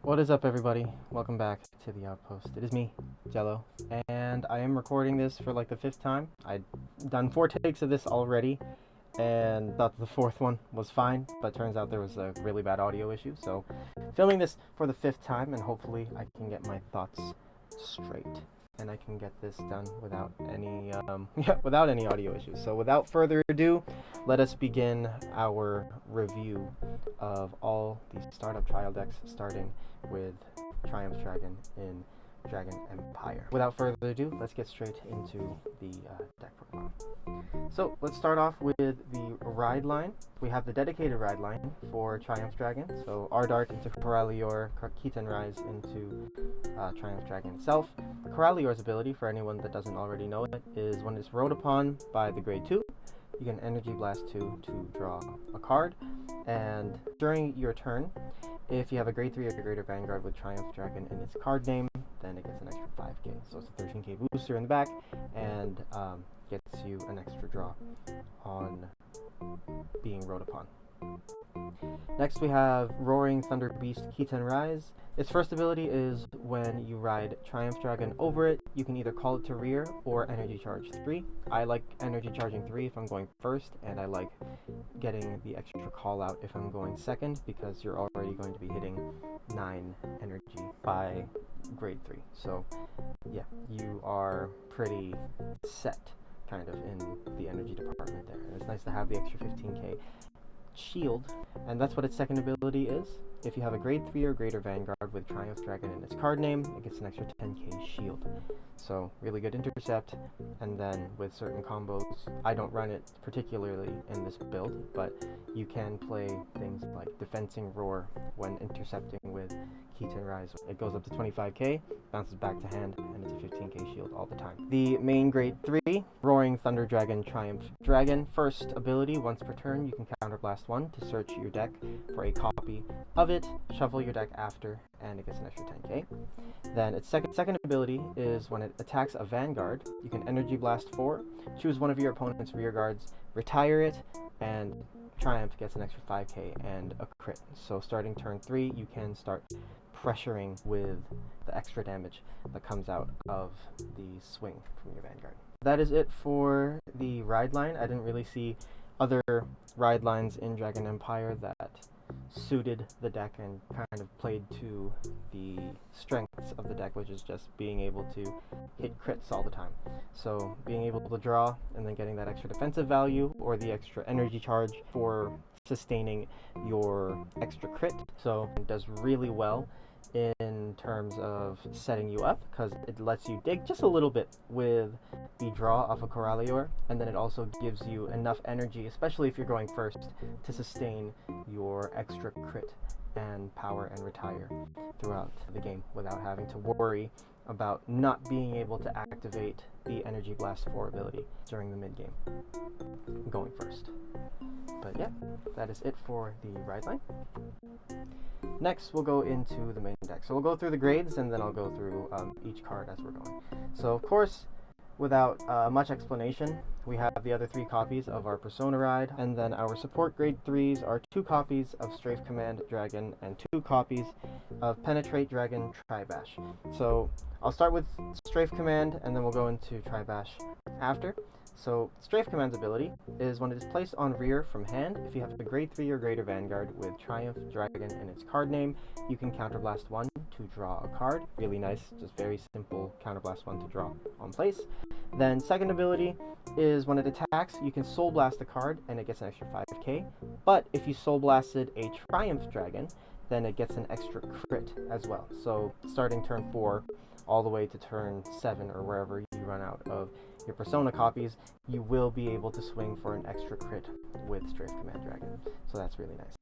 What is up, everybody? Welcome back to the Outpost. It is me, Jello, and I am recording this for like the 5th time. I'd done 4 takes of this already, and thought the 4th one was fine, but turns out there was a really bad audio issue, so filming this for the 5th time, and hopefully I can get my thoughts straight, and I can get this done without any, without any audio issues. So without further ado, let us begin our review of all the startup trial decks, starting with Triumph Dragon in Dragon Empire. Without further ado, let's get straight into the deck profile. So let's start off with the ride line. We have the dedicated ride line for Triumph Dragon. So Ardart into Corallior, Keaton Rise into Triumph Dragon itself. The Corallior's ability, for anyone that doesn't already know it, is when it's rode upon by the grade 2, you can Energy Blast 2 to draw a card, and during your turn, if you have a grade 3 or greater Vanguard with Triumph Dragon in its card name, then it gets an extra 5k. So it's a 13k booster in the back, and gets you an extra draw on being rode upon. Next we have Roaring Thunder Beast Keaton Rise. Its first ability is when you ride Triumph Dragon over it, you can either call it to rear or energy charge 3. I like energy charging 3 if I'm going first, and I like getting the extra call out if I'm going second, because you're already going to be hitting 9 energy by grade 3. So yeah, you are pretty set kind of in the energy department there. And it's nice to have the extra 15k shield, and that's what its second ability is. If you have a grade 3 or greater Vanguard with Triumph Dragon in its card name, it gets an extra 10k shield. So really good intercept, and then with certain combos, I don't run it particularly in this build, but you can play things like Defensing Roar when intercepting with Keaton Rise. It goes up to 25k, bounces back to hand, and it's a 15k shield all the time. The main grade 3, Roaring Thunder Dragon Triumph Dragon. First ability, once per turn, you can counterblast 1 to search your deck for a copy of it, shuffle your deck after, and it gets an extra 10k. Then its second ability is when it attacks a Vanguard, you can Energy Blast 4, choose one of your opponent's rear guards, retire it, and Triumph gets an extra 5k and a crit. So starting turn 3, you can start pressuring with the extra damage that comes out of the swing from your Vanguard. That is it for the ride line. I didn't really see other ride lines in Dragon Empire that suited the deck and kind of played to the strengths of the deck, which is just being able to hit crits all the time. So being able to draw and then getting that extra defensive value or the extra energy charge for sustaining your extra crit. So it does really well in terms of setting you up, because it lets you dig just a little bit with the draw off a Corallior, and then it also gives you enough energy, especially if you're going first, to sustain your extra crit and power and retire throughout the game without having to worry about not being able to activate the Energy Blast 4 ability during the mid game going first. But yeah, that is it for the ride line. Next, we'll go into the main deck. So we'll go through the grades, and then I'll go through each card as we're going. So of course, without much explanation, we have the other 3 copies of our Persona Ride, and then our support grade 3s are 2 copies of Strafe Command Dragon and 2 copies of Penetrate Dragon Tribash. So I'll start with Strafe Command, and then we'll go into Tribash after. So Strafe Command's ability is when it is placed on rear from hand, if you have a grade 3 or greater Vanguard with Triumph Dragon in its card name, you can counterblast 1 to draw a card. Really nice, just very simple counterblast 1 to draw on place. Then second ability is when it attacks, you can Soul Blast the card and it gets an extra 5k, but if you Soul Blasted a Triumph Dragon, then it gets an extra crit as well. So starting turn 4 all the way to turn 7 or wherever you run out of your Persona copies, you will be able to swing for an extra crit with Strafe Command Dragon. So that's really nice.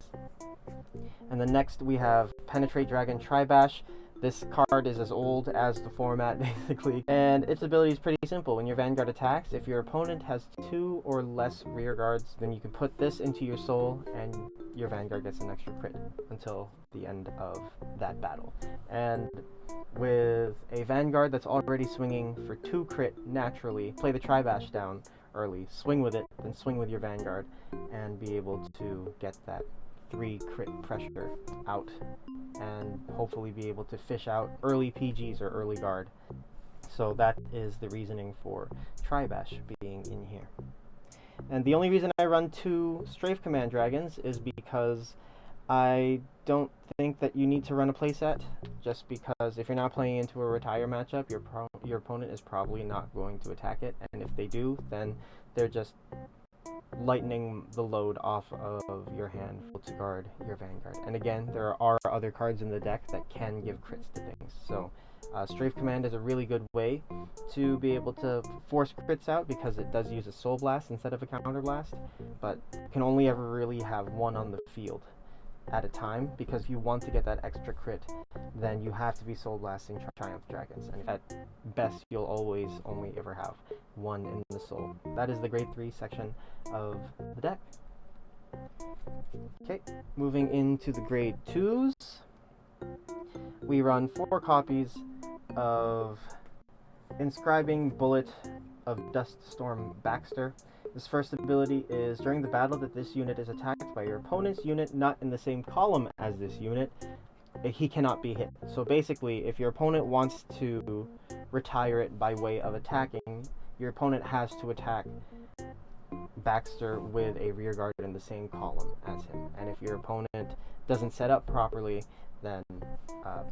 And then next we have Penetrate Dragon Tribash. This card is as old as the format, basically, and its ability is pretty simple. When your Vanguard attacks, if your opponent has 2 or less rear guards, then you can put this into your soul, and your Vanguard gets an extra crit until the end of that battle. And with a Vanguard that's already swinging for 2 crit naturally, play the Tribash down early, swing with it, then swing with your Vanguard, and be able to get that 3 crit pressure out and hopefully be able to fish out early PGs or early guard. So that is the reasoning for Tribash being in here. And the only reason I run 2 Strafe Command Dragons is because I don't think that you need to run a playset, just because if you're not playing into a retire matchup, your opponent is probably not going to attack it, and if they do, then they're just lightening the load off of your hand to guard your Vanguard. And again, there are other cards in the deck that can give crits to things, so Strafe Command is a really good way to be able to force crits out because it does use a Soul Blast instead of a Counter Blast, but you can only ever really have one on the field at a time, because if you want to get that extra crit, then you have to be Soul Blasting Triumph Dragons, and at best you'll always only ever have one in the soul. That is the grade 3 section of the deck. Okay, moving into the grade 2s, we run 4 copies of Inscribing Bullet of Duststorm Baxter. This first ability is during the battle that this unit is attacked by your opponent's unit not in the same column as this unit, he cannot be hit. So basically, if your opponent wants to retire it by way of attacking, your opponent has to attack Baxter with a rear guard in the same column as him. And if your opponent doesn't set up properly, then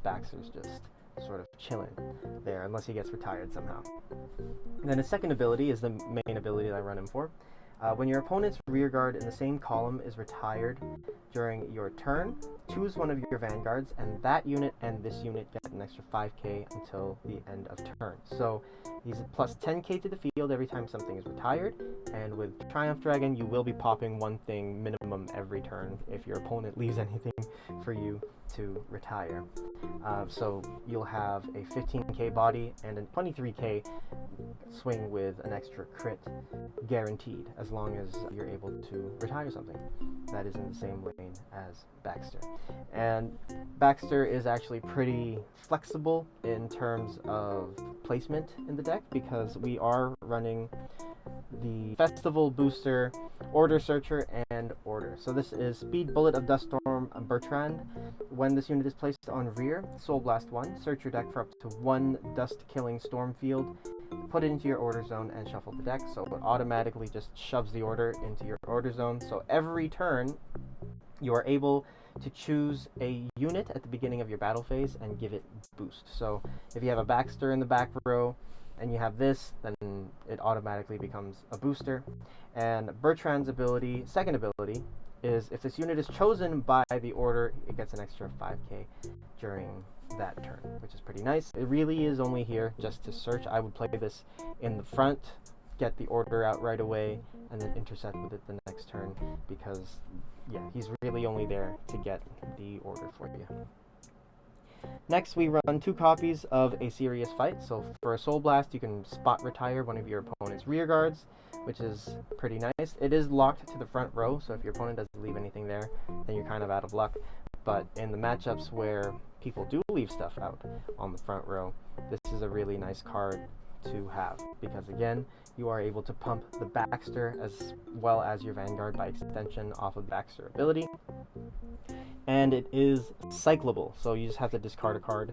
Baxter's just sort of chilling there unless he gets retired somehow. And then his second ability is the main ability that I run him for. When your opponent's rear guard in the same column is retired during your turn, choose one of your Vanguards, and that unit and this unit get an extra 5k until the end of turn. So he's plus 10k to the field every time something is retired, and with Triumph Dragon you will be popping one thing minimum every turn if your opponent leaves anything for you to retire. So you'll have a 15k body and a 23k swing with an extra crit guaranteed, as long as you're able to retire something that is in the same lane as Baxter. And Baxter is actually pretty flexible in terms of placement in the deck, because we are running the Festival Booster, Order Searcher, and Order. So this is Speed Bullet of Duststorm Bertrand. When this unit is placed on rear, Soul Blast 1, search your deck for up to 1 Dust-Killing Storm Field, put it into your order zone, and shuffle the deck. So it automatically just shoves the order into your order zone. So every turn, you are able to choose a unit at the beginning of your battle phase and give it boost. So if you have a Baxter in the back row, and you have this, then it automatically becomes a booster. And Bertrand's ability, second ability, is if this unit is chosen by the order, it gets an extra 5k during that turn, which is pretty nice. It really is only here just to search. I would play this in the front, get the order out right away, and then intercept with it the next turn, because yeah, he's really only there to get the order for you. Next, we run 2 copies of A Serious Fight. So for a Soul Blast, you can spot retire one of your opponent's rear guards, which is pretty nice. It is locked to the front row, so if your opponent doesn't leave anything there, then you're kind of out of luck. But in the matchups where people do leave stuff out on the front row, this is a really nice card to have, because again, you are able to pump the Baxter as well as your Vanguard by extension off of Baxter ability. And it is cyclable, so you just have to discard a card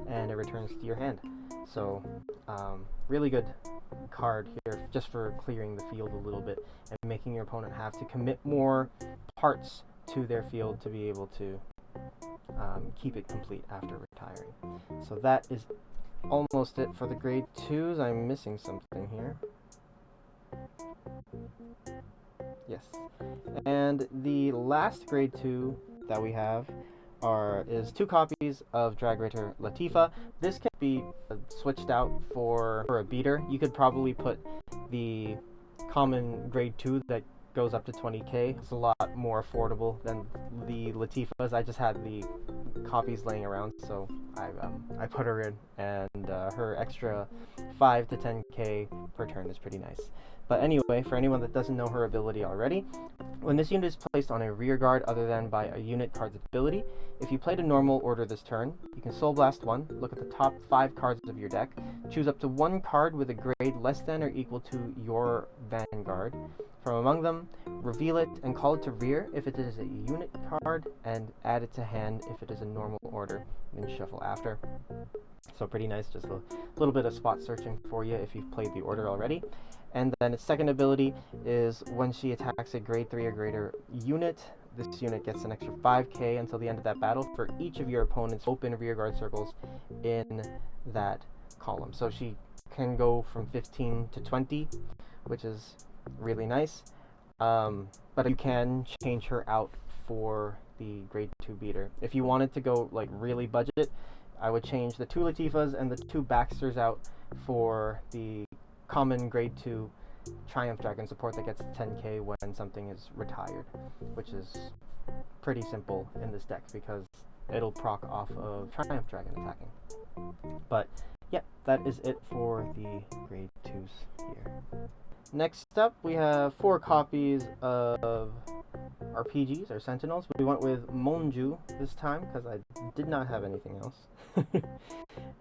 and it returns to your hand. So really good card here just for clearing the field a little bit and making your opponent have to commit more parts to their field to be able to keep it complete after retiring. So that is almost it for the grade 2s. I'm missing something here. Yes. And the last grade 2 that we have is 2 copies of Drag Rater Latifa. This can be switched out for a beater. You could probably put the common grade 2 that goes up to 20k. It's a lot more affordable than the Latifas. I just had the copies laying around, so I put her in, and her extra 5 to 10k per turn is pretty nice. But anyway, for anyone that doesn't know her ability already, when this unit is placed on a rear guard other than by a unit card's ability, if you played a normal order this turn, you can Soul Blast 1, look at the top 5 cards of your deck, choose up to 1 card with a grade less than or equal to your Vanguard. From among them, reveal it and call it to rear if it is a unit card, and add it to hand if it is a normal order, and shuffle after. So pretty nice, just a little bit of spot searching for you if you've played the order already. And then its second ability is when she attacks a grade 3 or greater unit, this unit gets an extra 5k until the end of that battle for each of your opponent's open rearguard circles in that column. So she can go from 15 to 20, which is really nice. But you can change her out for the grade 2 beater. If you wanted to go like really budget, I would change the 2 Latifahs and the 2 Baxters out for the common grade 2 Triumph Dragon support that gets 10k when something is retired, which is pretty simple in this deck because it'll proc off of Triumph Dragon attacking. But yeah, that is it for the grade 2s here. Next up, we have 4 copies of RPGs, or Sentinels. We went with Monju this time because I did not have anything else.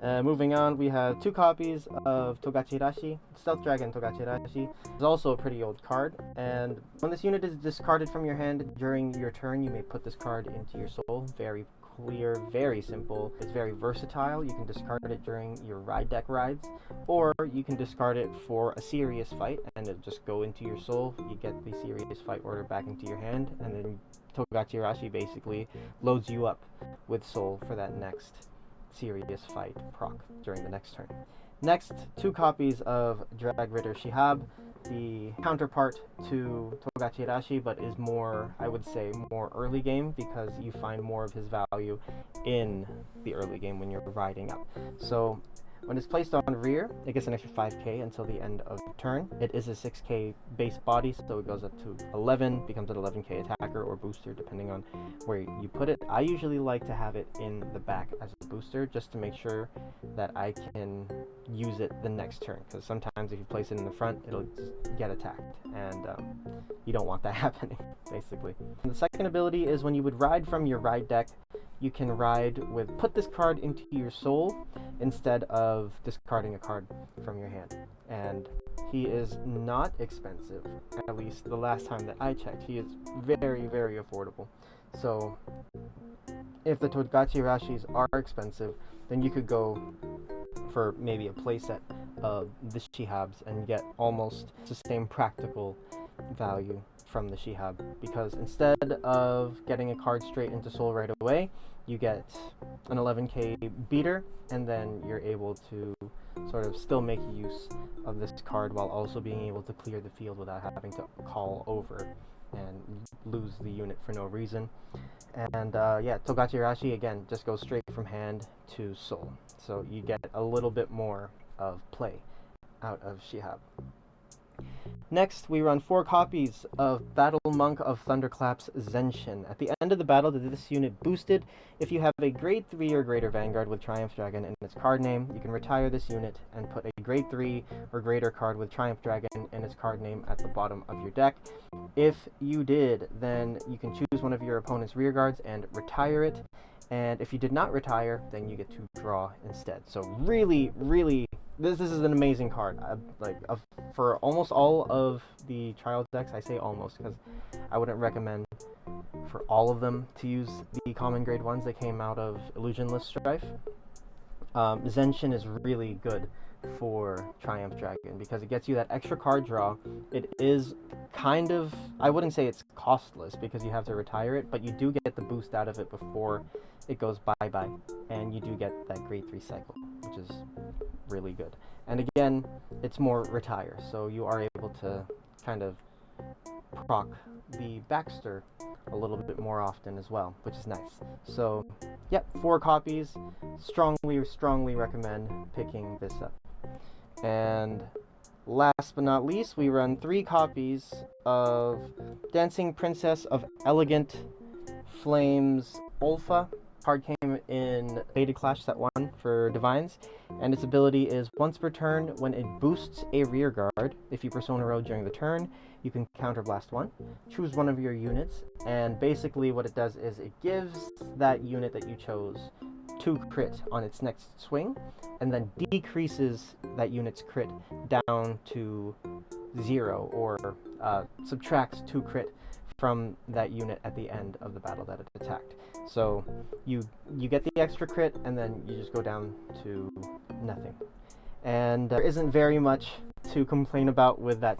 Moving on, we have 2 copies of Togachirashi, Stealth Dragon Togachirashi. It's also a pretty old card, and when this unit is discarded from your hand during your turn, you may put this card into your soul. Very clear, very simple. It's very versatile. You can discard it during your ride deck rides, or you can discard it for a serious fight and it'll just go into your soul. You get the serious fight order back into your hand, and then Togachirashi basically loads you up with soul for that next serious fight proc during the next turn. Next, 2 copies of Drag Ritter Shihab, the counterpart to Togachirashi, but is more, I would say, more early game because you find more of his value in the early game when you're riding up. So when it's placed on rear, it gets an extra 5k until the end of the turn. It is a 6k base body, so it goes up to 11, becomes an 11k attacker or booster depending on where you put it. I usually like to have it in the back as a booster just to make sure that I can use it the next turn, because sometimes if you place it in the front, it'll get attacked, and you don't want that happening, basically. And the second ability is when you would ride from your ride deck, you can ride with put this card into your soul instead of discarding a card from your hand. And he is not expensive, at least the last time that I checked. He is very, very affordable. So if the Togachirashis are expensive, then you could go for maybe a playset of the Shihabs and get almost the same practical value from the Shihab, because instead of getting a card straight into soul right away, you get an 11k beater, and then you're able to sort of still make use of this card while also being able to clear the field without having to call over and lose the unit for no reason. And yeah, Togachirashi again just goes straight from hand to soul, so you get a little bit more of play out of Shihab. Next, we run 4 copies of Battle Monk of Thunderclap's Zenshin. At the end of the battle, this unit boosted. If you have a grade 3 or greater Vanguard with Triumph Dragon in its card name, you can retire this unit and put a grade 3 or greater card with Triumph Dragon in its card name at the bottom of your deck. If you did, then you can choose one of your opponent's rear guards and retire it. And if you did not retire, then you get to draw instead. So really, really, this is an amazing card. For almost all of the trial decks, I say almost because I wouldn't recommend for all of them to use the common grade ones that came out of Illusionless Strife. Zenshin is really good for Triumph Dragon because it gets you that extra card draw. It is kind of, I wouldn't say it's costless because you have to retire it, but you do get the boost out of it before it goes bye-bye, and you do get that grade 3 cycle, which is really good. And again, it's more retire, so you are able to kind of proc the Baxter a little bit more often as well, which is nice. So yep, 4 copies. Strongly recommend picking this up. And last but not least, we run 3 copies of Dancing Princess of Elegant Flames Olfa. Card came in Beta Clash Set 1 for Divines, and its ability is once per turn, when it boosts a rear guard, if you Persona Road during the turn, you can counterblast 1. Choose one of your units, and basically what it does is it gives that unit that you chose 2 crit on its next swing, and then decreases that unit's crit down to 0, or subtracts 2 crit from that unit at the end of the battle that it attacked. So you get the extra crit, and then you just go down to nothing. And there isn't very much to complain about with that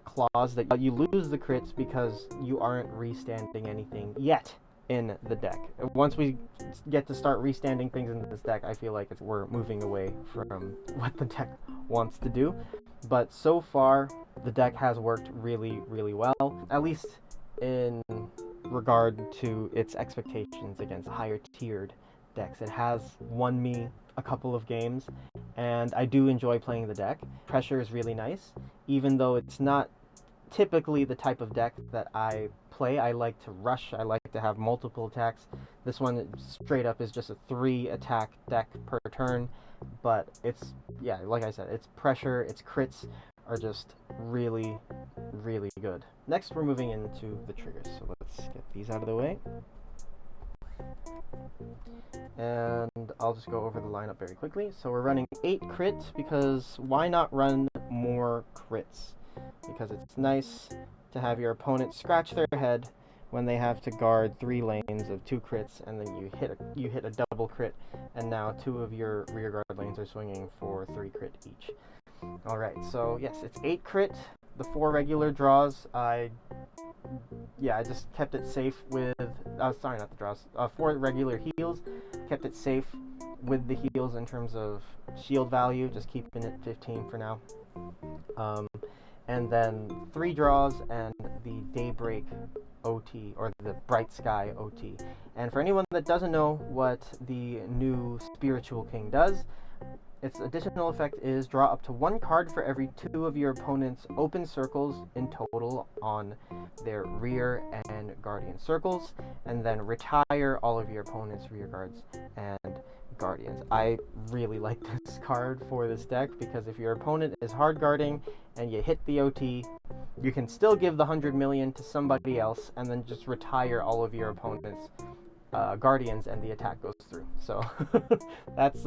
clause that you lose the crits because you aren't restanding anything yet in the deck. Once we get to start restanding things in this deck, I feel like we're moving away from what the deck wants to do. But so far, the deck has worked really, really well, at least in regard to its expectations against higher tiered decks. It has won me a couple of games, and I do enjoy playing the deck. Pressure is really nice, even though it's not typically the type of deck that I play. I like to rush, I like to have multiple attacks. This one straight up is just a 3 attack deck per turn, but it's, yeah, like I said, its pressure, its crits are just really, really good. Next, we're moving into the triggers, so let's get these out of the way. And I'll just go over the lineup very quickly. So we're running 8 crits because why not run more crits? Because it's nice to have your opponent scratch their head when they have to guard 3 lanes of 2 crits, and then you hit a double crit, and now 2 of your rear guard lanes are swinging for 3 crit each. Alright, so yes, it's 8 crit. The 4 regular draws, I just kept it safe with, sorry, not the draws, 4 regular heals, kept it safe with the heals in terms of shield value, just keeping it 15 for now. And then 3 draws and the Daybreak OT, or the Bright Sky OT. And for anyone that doesn't know what the new Spiritual King does, its additional effect is draw up to 1 card for every 2 of your opponent's open circles in total on their rear and guardian circles, and then retire all of your opponent's rear guards and guardians. I really like this card for this deck because if your opponent is hard guarding and you hit the OT, you can still give the 100 million to somebody else and then just retire all of your opponent's guardians, and the attack goes through. So that's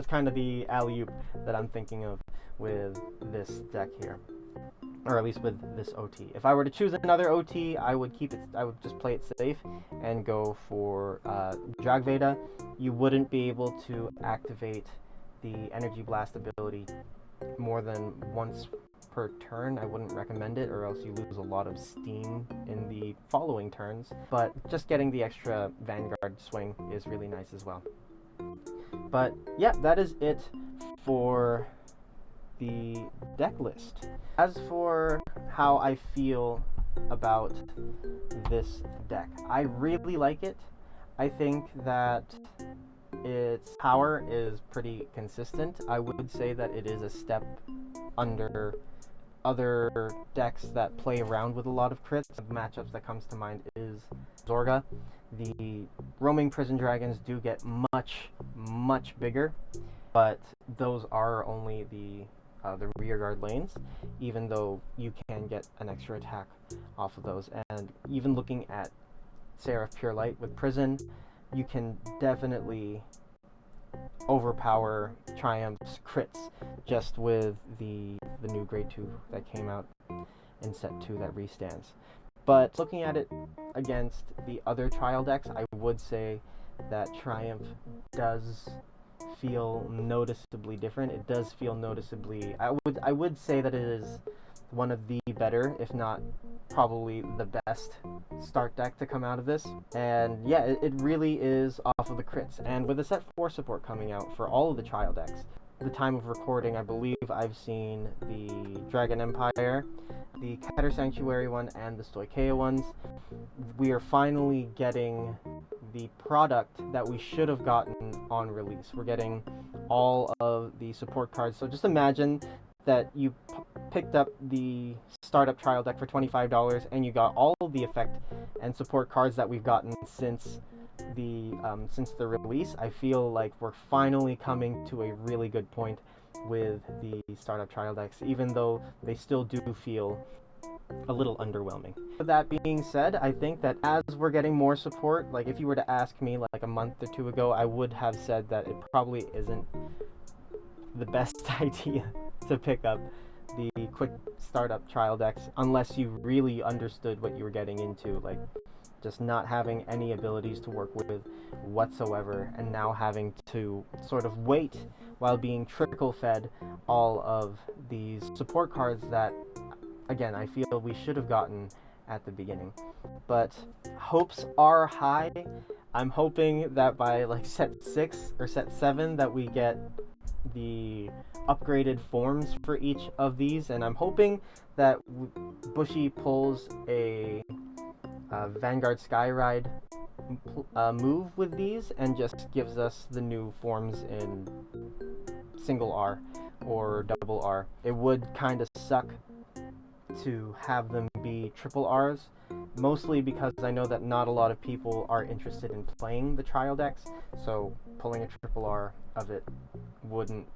kind of the alley-oop that I'm thinking of with this deck here, or at least with this OT. If I were to choose another OT, I would just play it safe and go for Dragveda. You wouldn't be able to activate the Energy Blast ability more than once per turn. I wouldn't recommend it, or else you lose a lot of steam in the following turns. But just getting the extra Vanguard swing is really nice as well. But yeah, that is it for the deck list. As for how I feel about this deck, I really like it. I think that its power is pretty consistent. I would say that it is a step under other decks that play around with a lot of crits. The matchups that comes to mind is Zorga. The roaming prison dragons do get much, much bigger, but those are only the rear guard lanes, even though you can get an extra attack off of those. And even looking at Seraph Pure Light with prison, you can definitely overpower Triumph's crits just with the new grade 2 that came out in set 2 that restands. But looking at it against the other trial decks, I would say that Triumph does feel noticeably different. It does feel noticeably, I would say that it is one of the better, if not probably the best start deck to come out of this. And yeah, it really is off of the crits. And with the set 4 support coming out for all of the trial decks, the time of recording, I believe I've seen the Dragon Empire, the Keter Sanctuary one, and the Stoicheia ones. We are finally getting the product that we should have gotten on release. We're getting all of the support cards. So just imagine that you picked up the startup trial deck for $25 and you got all of the effect and support cards that we've gotten since the release. I feel like we're finally coming to a really good point with the startup trial decks, even though they still do feel a little underwhelming. With that being said, I think that as we're getting more support, like if you were to ask me like a month or 2 ago, I would have said that it probably isn't the best idea to pick up the quick startup trial decks unless you really understood what you were getting into, like just not having any abilities to work with whatsoever, and now having to sort of wait while being trickle fed all of these support cards that, again, I feel we should have gotten at the beginning. But hopes are high. I'm hoping that by like set 6 or set 7 that we get the upgraded forms for each of these, and I'm hoping that Bushi pulls a Vanguard Skyride move with these and just gives us the new forms in single R or double R. It would kind of suck to have them be triple Rs, mostly because I know that not a lot of people are interested in playing the trial decks, so pulling a triple R of it wouldn't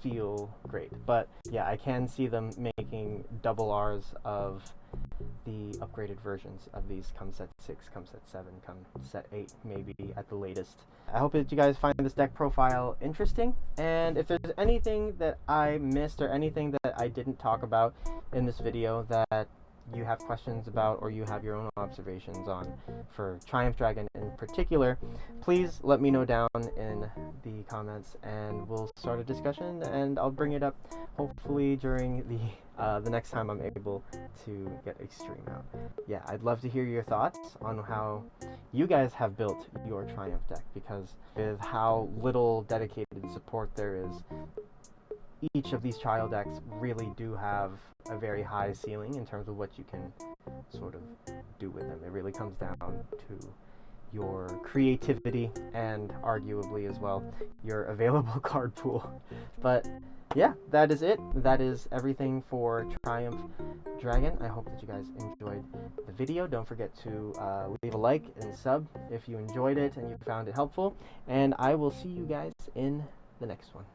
feel great. But yeah, I can see them making double Rs of the upgraded versions of these come set 6, come set 7, come set 8, maybe at the latest. I hope that you guys find this deck profile interesting, and if there's anything that I missed or anything that I didn't talk about in this video that you have questions about or you have your own observations on for Triumph Dragon in particular, please let me know down in the comments and we'll start a discussion, and I'll bring it up hopefully during the next time I'm able to get a stream out. Yeah, I'd love to hear your thoughts on how you guys have built your Triumph deck, because with how little dedicated support there is, each of these trial decks really do have a very high ceiling in terms of what you can sort of do with them. It really comes down to your creativity and arguably as well your available card pool. But yeah, that is it. That is everything for Triumph Dragon. I hope that you guys enjoyed the video. Don't forget to leave a like and sub if you enjoyed it and you found it helpful, and I will see you guys in the next one.